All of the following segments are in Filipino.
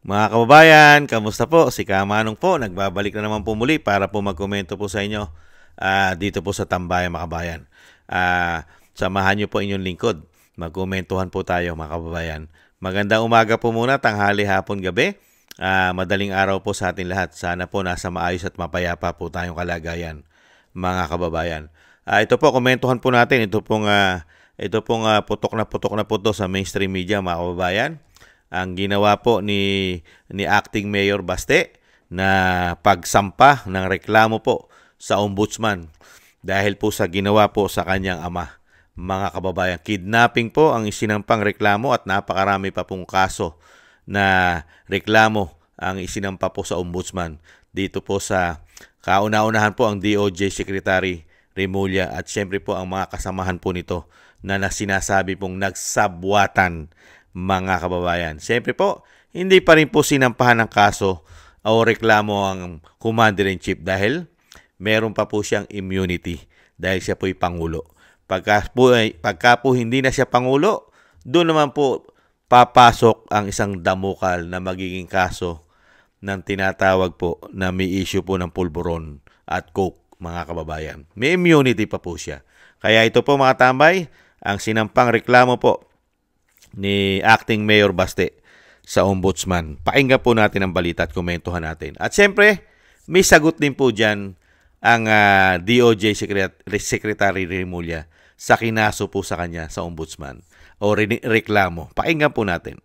Mga kababayan, kamusta po? Si Kamanong po, nagbabalik na naman po muli para po magkomento po sa inyo dito po sa Tambayan mga kababayan. Samahan niyo po inyong lingkod. Magkomentuhan po tayo mga kababayan. Magandang umaga po muna, tanghali, hapon, gabi. Madaling araw po sa atin lahat. Sana po nasa maayos at mapayapa po tayong kalagayan mga kababayan. Ito po, komentuhan po natin. Ito pong putok na po to sa mainstream media mga kababayan. Ang ginawa po ni Acting Mayor Baste na pagsampa ng reklamo po sa ombudsman dahil po sa ginawa po sa kanyang ama. Mga kababayan, kidnapping po ang isinampang reklamo at napakarami pa pong kaso na reklamo ang isinampa po sa ombudsman. Dito po sa kauna-unahan po ang DOJ Secretary Remulla at syempre po ang mga kasamahan po nito na sinasabi pong nagsabwatan mga kababayan. Siyempre po, hindi pa rin po sinampahan ng kaso o reklamo ang Commander-in-Chief dahil meron pa po siyang immunity dahil siya po'y Pangulo. Pagka po hindi na siya Pangulo, doon naman po papasok ang isang damukal na magiging kaso ng tinatawag po na may issue po ng pulburon at coke mga kababayan. May immunity pa po siya. Kaya ito po mga tambay, ang sinampang reklamo po ni Acting Mayor Baste sa ombudsman. Pakinggan po natin ang balita at komentuhan natin. At siyempre, may sagot din po dyan ang DOJ Secretary Remulla sa kinaso po sa kanya sa ombudsman o reklamo. Pakinggan po natin.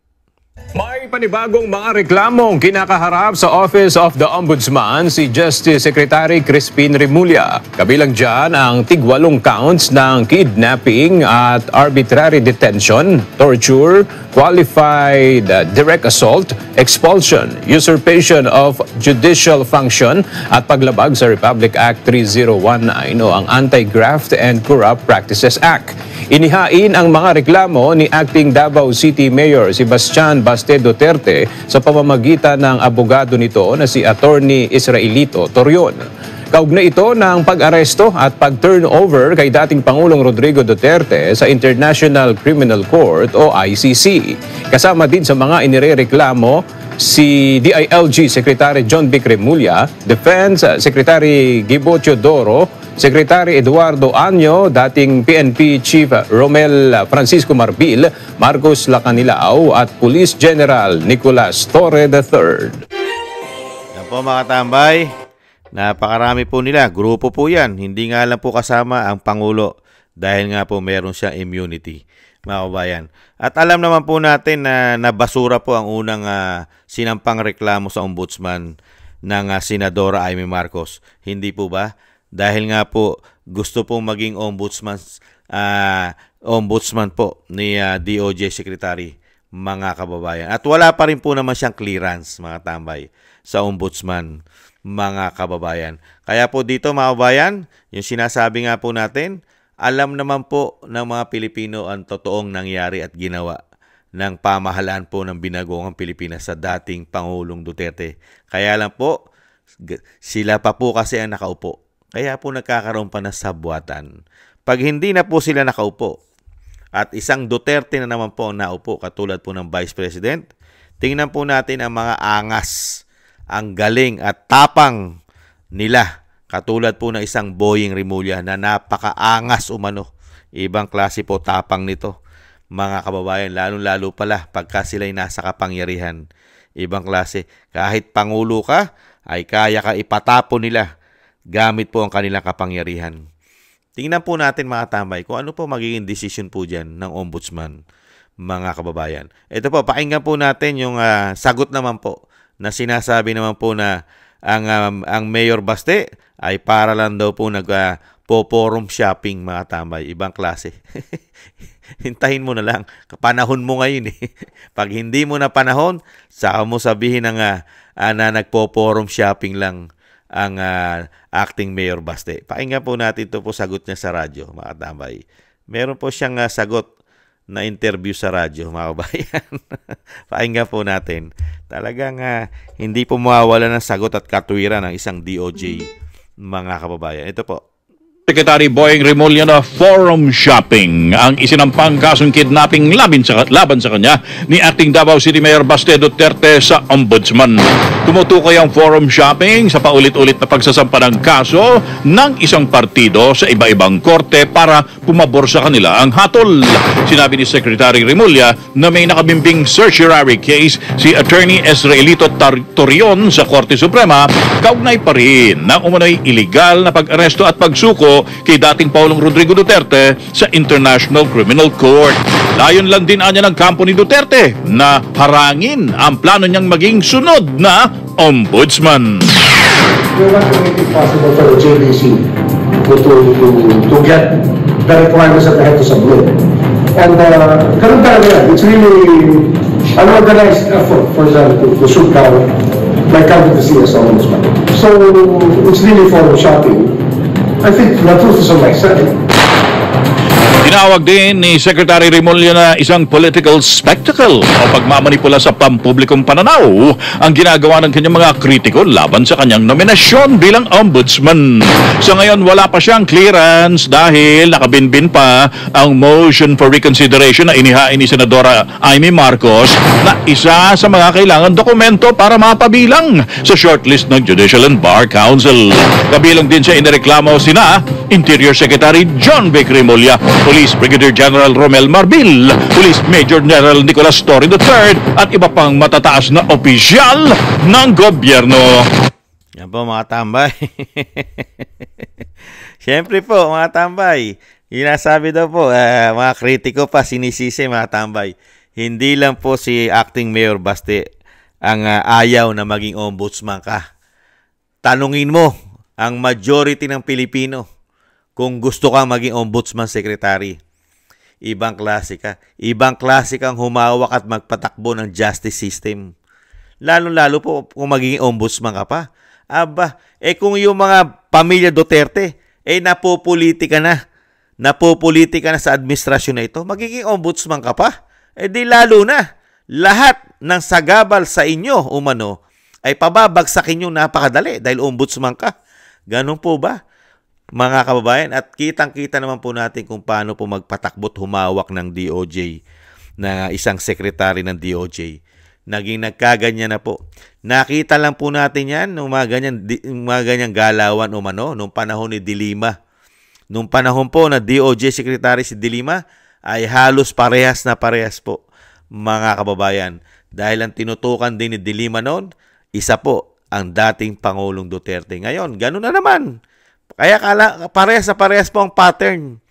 May panibagong mga reklamong kinakaharap sa Office of the Ombudsman si Justice Secretary Crispin Remulla. Kabilang dyan ang tig-8 counts ng kidnapping at arbitrary detention, torture, qualified direct assault, expulsion, usurpation of judicial function at paglabag sa Republic Act 3019 o ang Anti-Graft and Corrupt Practices Act. Inihain ang mga reklamo ni Acting Davao City Mayor Sebastian Baste Duterte sa pamamagitan ng abogado nito na si Attorney Israelito Torion. Kaugnay ito ng pag-aresto at pag-turnover kay dating Pangulong Rodrigo Duterte sa International Criminal Court o ICC. Kasama din sa mga inirereklamo si DILG Secretary John Vic Remulla, Defense Secretary Gibo Teodoro, Secretary Eduardo Anyo, dating PNP Chief Romel Francisco Marbil, Marcos Lacanilao at Police General Nicolas Torre III. Yan po mga tambay, napakarami po nila. Grupo po yan. Hindi nga lang po kasama ang Pangulo dahil nga po meron siyang immunity, mga kabayan. At alam naman po natin na nabasura po ang unang sinampang reklamo sa ombudsman ng Senadora Amy Marcos. Hindi po ba? Dahil nga po gusto pong maging ombudsman po ni DOJ Secretary mga kababayan. At wala pa rin po naman siyang clearance mga tambay sa ombudsman mga kababayan. Kaya po dito mga kababayan, yung sinasabi nga po natin, alam naman po ng mga Pilipino ang totoong nangyari at ginawa ng pamahalaan po ng binagoong Pilipinas sa dating Pangulong Duterte. Kaya lang po, sila pa po kasi ang nakaupo. Kaya po nagkakaroon pa ng sabwatan. Pag hindi na po sila nakaupo at isang Duterte na naman po ang naupo katulad po ng Vice President, tingnan po natin ang mga angas, ang galing at tapang nila katulad po ng isang Boying Remulla na napakaangas umano. Ibang klase po tapang nito mga kababayan, lalo-lalo pala pagka sila'y nasa kapangyarihan. Ibang klase. Kahit Pangulo ka, ay kaya ka ipatapo nila gamit po ang kanilang kapangyarihan. Tingnan po natin mga tambay kung ano po magiging decision po dyan ng ombudsman, mga kababayan. Ito po, pakinggan po natin yung sagot naman po na sinasabi naman po na ang Mayor Baste ay para lang daw po nag-forum shopping mga tambay. Ibang klase. Hintahin mo na lang. Panahon mo ngayon eh. Pag hindi mo na panahon, saka mo sabihin na nagpo-forum shopping lang ang Acting Mayor Baste. Pakinggan po natin ito po sagot niya sa radyo, mga tambay. Meron po siyang sagot na interview sa radyo, mga kabayan. Pakinggan po natin. Talagang hindi po mawawala ng sagot at katwiran ng isang DOJ, mga kababayan. Ito po. Secretary Boying Remulla na forum shopping ang isinampang kasong kidnapping laban sa kanya ni Acting Davao City Mayor Baste Duterte sa Ombudsman. Tumutukoy ang forum shopping sa paulit-ulit na pagsasampa ng kaso ng isang partido sa iba-ibang korte para pumabor sa kanila ang hatol. Sinabi ni Secretary Remulla na may nakabimbing certiorari case si Attorney Ezraelito Torion sa Korte Suprema kaugnay pa rin ng umano'y iligal na pag-aresto at pagsuko kay dating Pangulong Rodrigo Duterte sa International Criminal Court. Layon lang din anya ng kampo ni Duterte na harangin ang plano niyang maging sunod na ombudsman. We want to make it possible for the JDC to get the requirements that they have to submit. And ganun talaga, it's really an organized effort for them to shoot down my candidacy as ombudsman. So it's really for shopping. I think the truth is on my side. Tinawag din ni Secretary Remulla na isang political spectacle o pagmamanipula sa pampublikong pananaw ang ginagawa ng kanyang mga kritiko laban sa kanyang nominasyon bilang ombudsman. Sa ngayon, wala pa siyang clearance dahil nakabinbin pa ang motion for reconsideration na inihain ni Senadora Amy Marcos na isa sa mga kailangan dokumento para mapabilang sa shortlist ng Judicial and Bar Council. Kabilang din sa inireklamo sina Interior Secretary John Vic Remulla, Police Brigadier General Romel Marbil, Police Major General Nicolas Torre III at iba pang matataas na opisyal ng gobyerno. Yan po mga tambay. Siyempre po mga tambay, inasabi daw po, mga kritiko pa sinisisi mga tambay. Hindi lang po si Acting Mayor Baste ang ayaw na maging ombudsman ka. Tanungin mo ang majority ng Pilipino kung gusto kang maging ombudsman secretary. Ibang klase ka. Ibang klase kang humawak at magpatakbo ng justice system. Lalo-lalo po kung magiging ombudsman ka pa. Aba, kung yung mga pamilya Duterte, napopolitika na. Napopolitika na sa administrasyon na ito. Magiging ombudsman ka pa. Di lalo na. Lahat ng sagabal sa inyo, umano, ay pababagsakin yung napakadali dahil ombudsman ka. Ganun po ba? Mga kababayan, at kitang-kita naman po natin kung paano po magpatakbot humawak ng DOJ na isang sekretary ng DOJ. Naging nagkaganyan na po. Nakita lang po natin yan nung mga ganyang galawan umano nung panahon ni De Lima. Nung panahon po na DOJ Secretary si De Lima ay halos parehas na parehas po mga kababayan. Dahil ang tinutukan din ni De Lima noon, isa po ang dating Pangulong Duterte. Ngayon, ganun na naman. Kaya parehas po ang pattern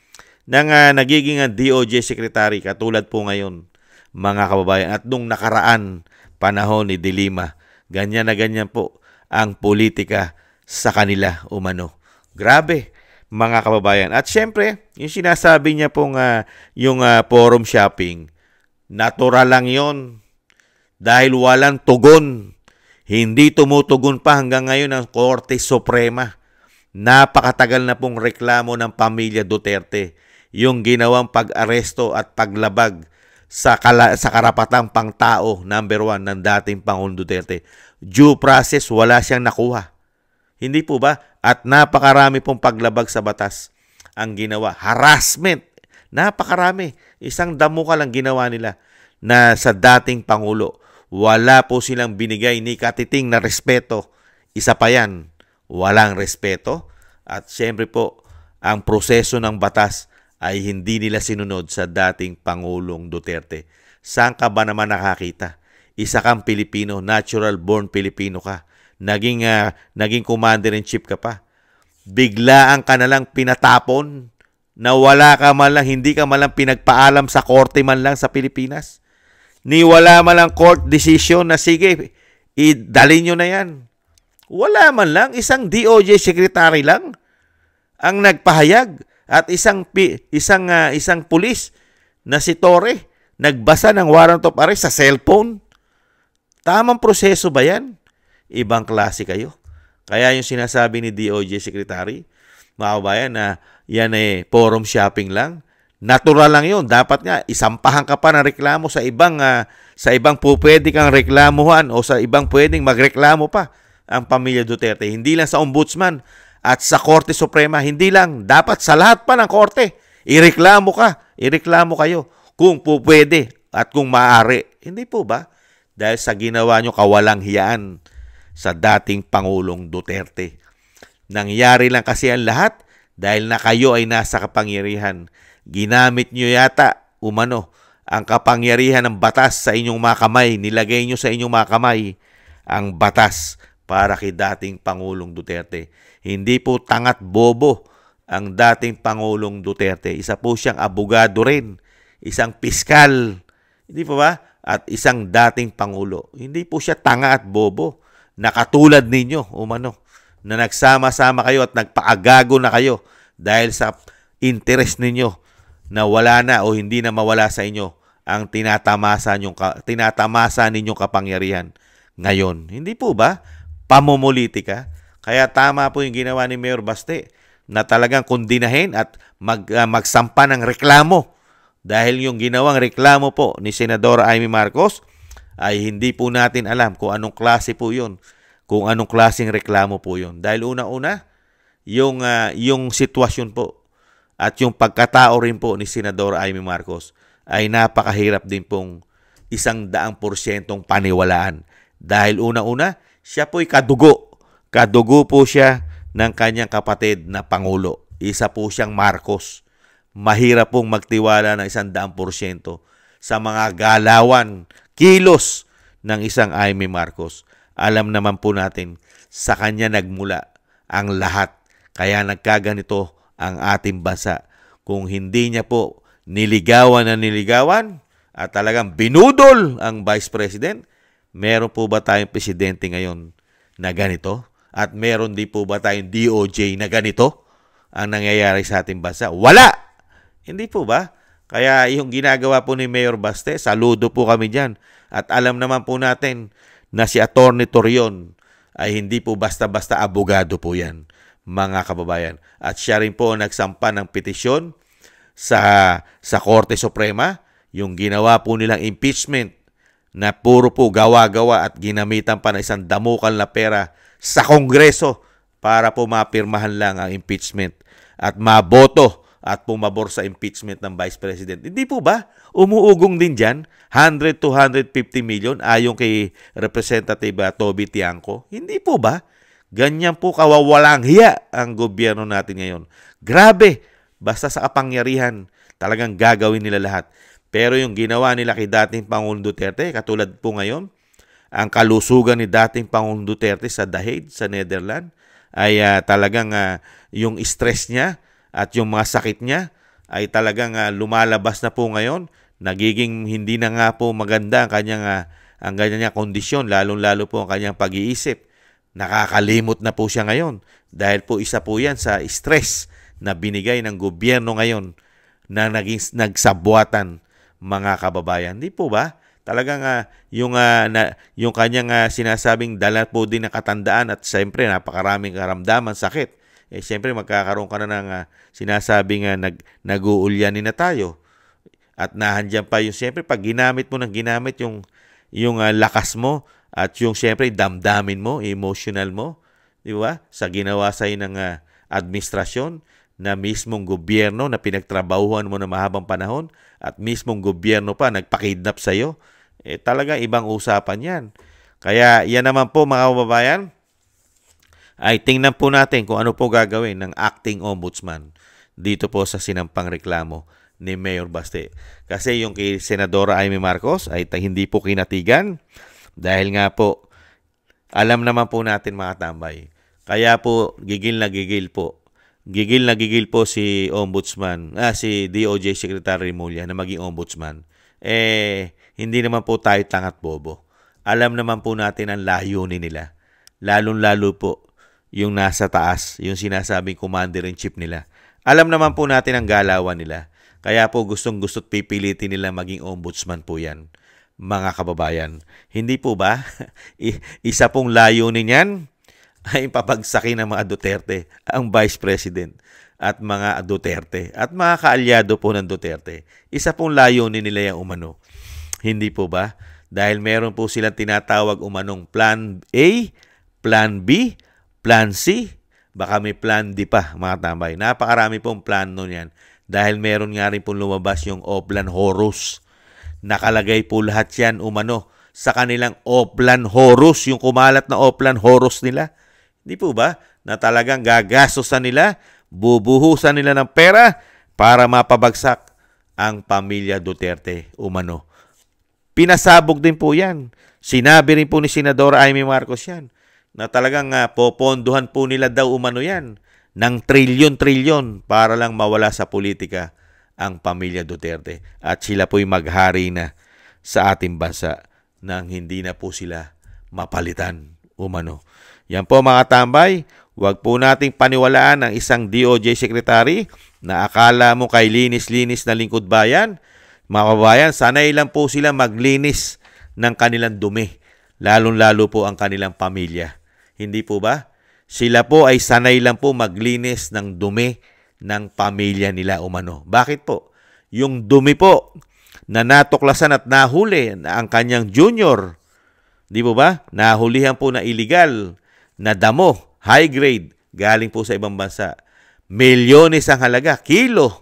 ng nagiging DOJ Secretary katulad po ngayon mga kababayan. At nung nakaraan panahon ni De Lima, ganyan na ganyan po ang politika sa kanila umano. Grabe mga kababayan. At syempre, yung sinasabi niya pong yung forum shopping, natural lang yon dahil walang tugon. Hindi tumutugon pa hanggang ngayon ang Korte Suprema. Napakatagal na pong reklamo ng pamilya Duterte yung ginawang pag-aresto at paglabag sa karapatang pangtao, number 1, ng dating Pangulong Duterte. Due process, wala siyang nakuha. Hindi po ba? At napakarami pong paglabag sa batas ang ginawa. Harassment, napakarami. Isang damuka lang ginawa nila na sa dating Pangulo. Wala po silang binigay ni katiting na respeto. Isa pa yan. Walang respeto at siyempre po ang proseso ng batas ay hindi nila sinunod sa dating Pangulong Duterte. Saan ka ba naman nakakita? Isa kang Pilipino, natural born Pilipino ka. Naging commander-in-chief ka pa. Biglaan ka na lang pinatapon na wala ka man lang, hindi ka man lang pinagpaalam sa korte man lang sa Pilipinas. Ni wala man lang court decision na sige, idalin nyo na yan. Wala man lang, isang DOJ secretary lang ang nagpahayag at isang pulis na si Torre nagbasa ng warrant of arrest sa cellphone. Tamang proseso ba yan? Ibang klase kayo. Kaya yung sinasabi ni DOJ secretary, mga kabayan, na yan forum shopping lang. Natural lang yun. Dapat nga isampahan ka pa ng reklamo sa ibang pwede kang reklamuhan o sa ibang pwedeng magreklamo pa ang pamilya Duterte. Hindi lang sa ombudsman, at sa Korte Suprema, hindi lang, dapat sa lahat pa ng korte, ireklamo kayo kung po pwede at kung maaari. Hindi po ba? Dahil sa ginawa nyo kawalang hiyaan sa dating Pangulong Duterte. Nangyari lang kasi ang lahat dahil na kayo ay nasa kapangyarihan. Ginamit nyo yata, ang kapangyarihan ng batas sa inyong mga kamay. Nilagay nyo sa inyong mga kamay ang batas para kay dating Pangulong Duterte. Hindi po tangat bobo ang dating Pangulong Duterte. Isa po siyang abogado rin, isang piskal, hindi po ba? At isang dating Pangulo. Hindi po siya tanga at bobo na katulad ninyo, na nagsama-sama kayo at nagpaagago na kayo dahil sa interest ninyo na wala na o hindi na mawala sa inyo ang tinatamasa ninyong kapangyarihan ngayon. Hindi po ba? Pamumulitika. Kaya tama po yung ginawa ni Mayor Baste na talagang kondinahin at magsampa ng reklamo. Dahil yung ginawang reklamo po ni Senadora Amy Marcos ay hindi po natin alam kung anong klase po yun. Kung anong klaseng reklamo po yun. Dahil una-una, yung sitwasyon po at yung pagkatao rin po ni Senadora Amy Marcos ay napakahirap din pong 100% paniwalaan. Dahil una-una, siya po'y kadugo. Kadugo po siya ng kanyang kapatid na Pangulo. Isa po siyang Marcos. Mahirap pong magtiwala ng 100% sa mga galawan, kilos ng isang Amy Marcos. Alam naman po natin, sa kanya nagmula ang lahat. Kaya nagkaganito ang ating bansa. Kung hindi niya po niligawan at talagang binudol ang Vice President, meron po ba tayong presidente ngayon na ganito? At meron din po ba tayong DOJ na ganito ang nangyayari sa ating bansa? Wala! Hindi po ba? Kaya yung ginagawa po ni Mayor Baste, saludo po kami dyan. At alam naman po natin na si Atty. Torion ay hindi po basta-basta abogado po yan, mga kababayan. At siya rin po nagsampa ng petisyon sa Korte Suprema, yung ginawa po nilang impeachment na puro po gawa-gawa at ginamitan pa ng isang damukal na pera sa Kongreso para po mapirmahan lang ang impeachment at maboto at pumabor sa impeachment ng Vice President. Hindi po ba? Umuugong din dyan 100 to 150 million ayon kay Representative Toby Tiangco. Hindi po ba? Ganyan po kawawalang hiya ang gobyerno natin ngayon. Grabe! Basta sa kapangyarihan, talagang gagawin nila lahat. Pero yung ginawa nila kay dating Pangulong Duterte, katulad po ngayon, ang kalusugan ni dating Pangulong Duterte sa The Hague, sa Netherlands, ay talagang yung stress niya at yung mga sakit niya ay talagang lumalabas na po ngayon. Nagiging hindi na nga po maganda ang kanyang kondisyon, lalong-lalo po ang kanyang pag-iisip. Nakakalimot na po siya ngayon dahil po isa po yan sa stress na binigay ng gobyerno ngayon na naging nagsabuatan, mga kababayan. Hindi po ba? Talagang yung kanyang sinasabing dala po din ng katandaan at siyempre napakaraming karamdaman, sakit. Siyempre magkakaroon ka na ng sinasabing nag-uulyanin na tayo. At nahandyan pa yung siyempre pag ginamit mo yung lakas mo at yung siyempre damdamin mo, emotional mo, di ba? Sa ginawa sa'yo ng administrasyon na mismong gobyerno na pinagtrabahuhan mo na mahabang panahon at mismong gobyerno pa nagpakidnap sa'yo, talaga ibang usapan yan. Kaya yan naman po mga kababayan, ay tingnan po natin kung ano po gagawin ng acting ombudsman dito po sa sinampang reklamo ni Mayor Baste. Kasi yung kay Senadora Amy Marcos ay hindi po kinatigan dahil nga po alam naman po natin mga tambay. Kaya po gigil na gigil po. Gigil na gigil po si Ombudsman, si DOJ Secretary Remulla na maging ombudsman. Hindi naman po tayo tangat bobo. Alam naman po natin ang layunin nila. Lalong-lalo po yung nasa taas, yung sinasabing commander-in-chief nila. Alam naman po natin ang galawan nila. Kaya po gustong-gusto't pipilitin nila maging ombudsman po yan, mga kababayan. Hindi po ba? Isa pong layunin yan ay papagsakin ng mga Duterte, ang Vice President at mga Duterte at mga kaalyado po ng Duterte. Isa pong layunin nila yung umano. Hindi po ba? Dahil meron po silang tinatawag umanong Plan A, Plan B, Plan C, baka may plan D pa, mga tambay. Napakarami pong plano niyan dahil meron nga rin pong lumabas yung Oplan Horus. Nakalagay po lahat yan umano sa kanilang Oplan Horus, yung kumalat na Oplan Horus nila. Hindi po ba? Na talagang gagastosan nila, bubuhusan nila ng pera para mapabagsak ang pamilya Duterte umano. Pinasabog din po yan. Sinabi rin po ni Senadora Amy Marcos yan na talagang poponduhan po nila daw umano yan ng trilyon-trilyon para lang mawala sa politika ang pamilya Duterte. At sila po'y maghari na sa ating bansa nang hindi na po sila mapalitan umano. Yan po mga tambay, huwag po nating paniwalaan ang isang DOJ Secretary na akala mo kay linis-linis na lingkod bayan. Mga kabayan, sanay lang po sila maglinis ng kanilang dumi, lalong-lalo po ang kanilang pamilya. Hindi po ba? Sila po ay sanay lang po maglinis ng dumi ng pamilya nila umano. Bakit po? Yung dumi po na natuklasan at nahuli na ang kanyang junior, di po ba? Nahulihan po na illegal na damo, high grade, galing po sa ibang bansa. Milyones ang halaga, kilo.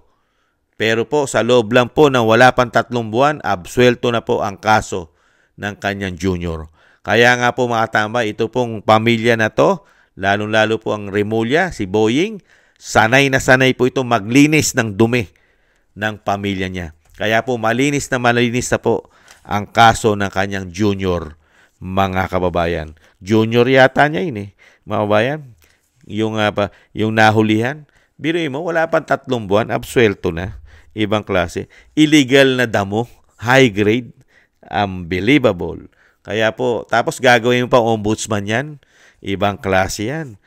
Pero po sa loob lang po ng wala pang 3 buwan, absuelto na po ang kaso ng kanyang junior. Kaya nga po mga tambay, ito pong pamilya na to, lalong-lalo po ang Remulla, si Boying, sanay na sanay po ito maglinis ng dumi ng pamilya niya. Kaya po malinis na po ang kaso ng kanyang junior, mga kababayan. Junior yata niya yun mga kababayan. Yung nahulihan, biruin mo, wala pang 3 buwan, absuelto na. Ibang klase. Illegal na damo, high grade, unbelievable. Kaya po, tapos gagawin mo pa ombudsman yan. Ibang klase yan.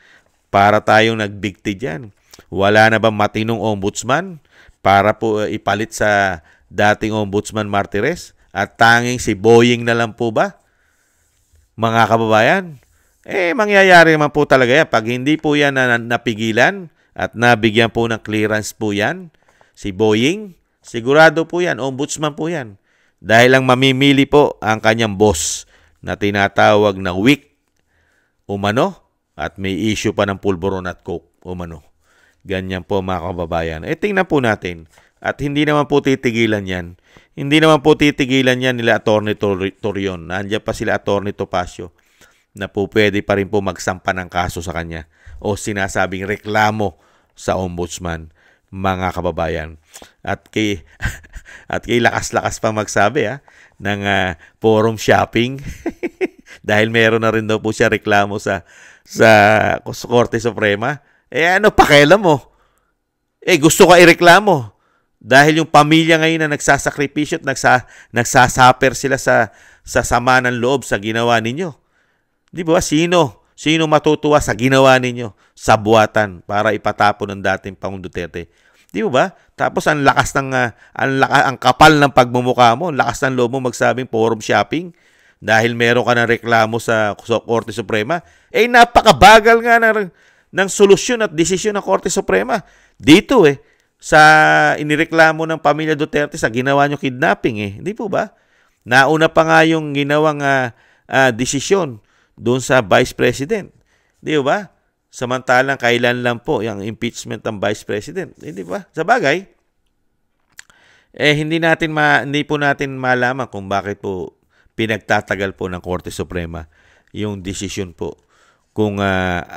Para tayong nagbigti dyan. Wala na bang matinong ombudsman para po ipalit sa dating ombudsman Martires? At tanging si Boying na lang po ba? Mga kababayan, mangyayari naman po talaga yan. Pag hindi po yan napigilan at nabigyan po ng clearance po yan, si Boying, sigurado po yan, ombudsman po yan. Dahil lang mamimili po ang kanyang boss na tinatawag na weak umano at may issue pa ng pulburon at coke umano. Ganyan po mga kababayan. Tingnan po natin. At hindi naman po titigilan yan. Hindi naman po titigilan yan nila Atty. Torion. Nandiyan pa sila Atty. Topacio na po pwede pa rin po magsampa ng kaso sa kanya o sinasabing reklamo sa ombudsman, mga kababayan. At kay lakas-lakas pa magsabi ng forum shopping dahil meron na rin daw po siya reklamo sa Korte Suprema. Ano pakialam mo? Gusto ka ireklamo dahil yung pamilya ngayon na nagsasakripisyo at nagsasaper sila sa sama ng loob sa ginawa ninyo. Di ba? Sino matutuwa sa ginawa ninyo sa buwatan para ipatapon ng dating Pangulong Duterte? Di ba? Tapos ang kapal ng pagmumukha mo, lakas ng loob mo magsabing forum shopping dahil meron ka ng reklamo sa Korte Suprema. Napakabagal nga ng solusyon at desisyon ng Korte Suprema. Dito sa inireklamo ng pamilya Duterte sa ginawa nyo kidnapping Hindi po ba? Nauna pa nga yung ginawang desisyon doon sa Vice President. Di ba? Samantalang kailan lang po yung impeachment ng Vice President. Di ba? Sa bagay, hindi po natin malaman kung bakit po pinagtatagal po ng Korte Suprema yung desisyon po. Kung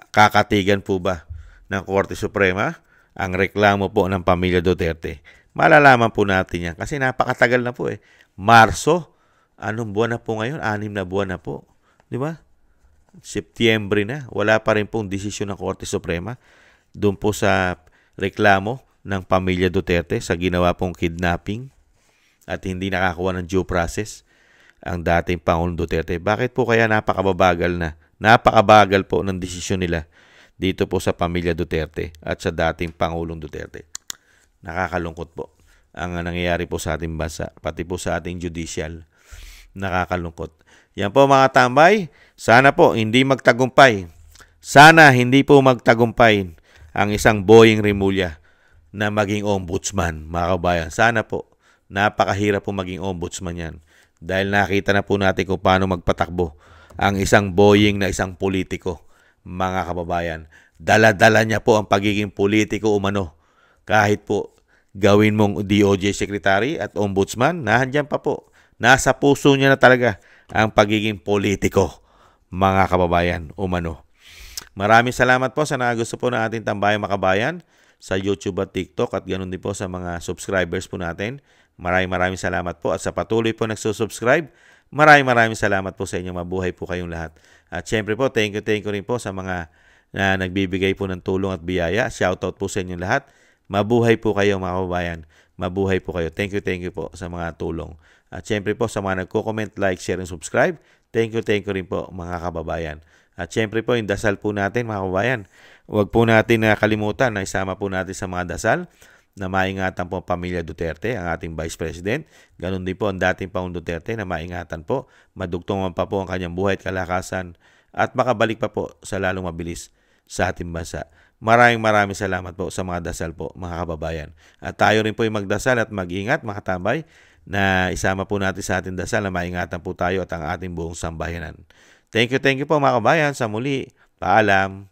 kakatigan po ba ng Korte Suprema ang reklamo po ng pamilya Duterte. Malalaman po natin yan kasi napakatagal na po Marso, anong buwan na po ngayon? 6 na buwan na po. Di ba? Setyembre na. Wala pa rin pong desisyon ng Korte Suprema doon po sa reklamo ng pamilya Duterte sa ginawa pong kidnapping at hindi nakakuha ng due process ang dating Pangulong Duterte. Bakit po kaya napakabagal po ng desisyon nila dito po sa pamilya Duterte at sa dating Pangulong Duterte? Nakakalungkot po ang nangyayari po sa ating bansa, pati po sa ating judicial. Nakakalungkot. Yan po mga tambay, sana po hindi magtagumpay. Sana hindi po magtagumpay ang isang Boying Remulla na maging ombudsman, mga kabayan. Sana po, napakahirap po maging ombudsman yan. Dahil nakita na po natin kung paano magpatakbo ang isang Boying na isang politiko, mga kababayan. Dala-dala niya po ang pagiging politiko umano. Kahit po gawin mong DOJ Secretary at Ombudsman, nandiyan pa po. Nasa puso niya na talaga ang pagiging politiko, mga kababayan, umano. Maraming salamat po sa gusto po ng ating Tambayang Makabayan sa YouTube at TikTok at ganoon din po sa mga subscribers po natin. Maraming salamat po at sa patuloy po nagsusubscribe, maraming salamat po sa inyo. Mabuhay po kayong lahat. At syempre po, thank you rin po sa mga na nagbibigay po ng tulong at biyaya. Shoutout po sa inyong lahat. Mabuhay po kayo mga kababayan. Mabuhay po kayo. Thank you po sa mga tulong. At syempre po sa mga nagko-comment, like, share, and subscribe. Thank you rin po mga kababayan. At syempre po yung dasal po natin mga kababayan. Huwag po natin nakalimutan na isama po natin sa mga dasal na maingatan po ang pamilya Duterte, ang ating Vice President. Ganon din po ang dating Pangulong Duterte na maingatan po. Madugtungan pa po ang kanyang buhay at kalakasan at makabalik pa po sa lalong mabilis sa ating bansa. Maraming salamat po sa mga dasal po mga kababayan. At tayo rin po yung magdasal at mag-ingat mga katambay na isama po natin sa ating dasal na maingatan po tayo at ang ating buong sambayanan. Thank you po mga kababayan. Sa muli, paalam.